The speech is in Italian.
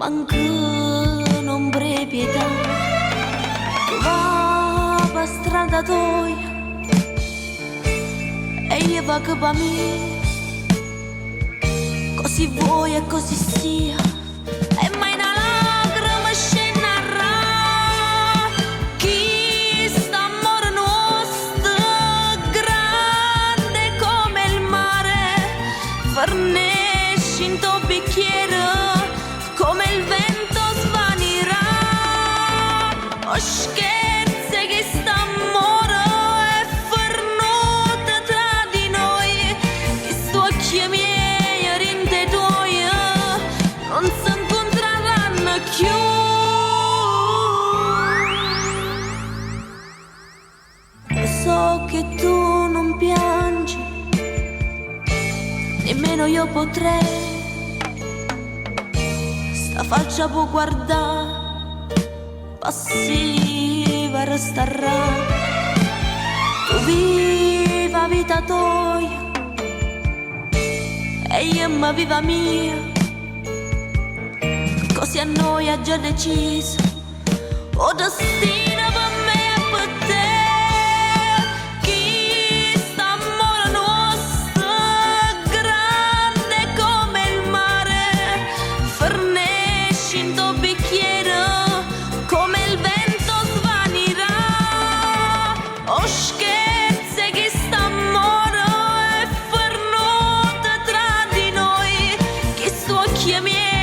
mancă non pietà. Va per strada tua e io vado per me, così vuoi e così sia. E mai una lacrima scenderà, chi sta amore nostro grande come il mare, fornisci in tuo bicchiere come il vento svanirà. Oh scherzi che st'amore è fernuto tra di noi, che sto occhi miei e rinte tuoi non si incontreranno più. Lo so che tu non piangi, nemmeno io potrei. Sta faccia può guardare, passiva resterà. Tu viva vita tua e io ma viva mia, così a noi ha già deciso o destino per me e per te. Chi sta amore nostro grande come il mare, fornisci in tuo bicchiere come il vento svanirà. Oh scherzi che st'amore è fernuto tra di noi, che sto occhi miei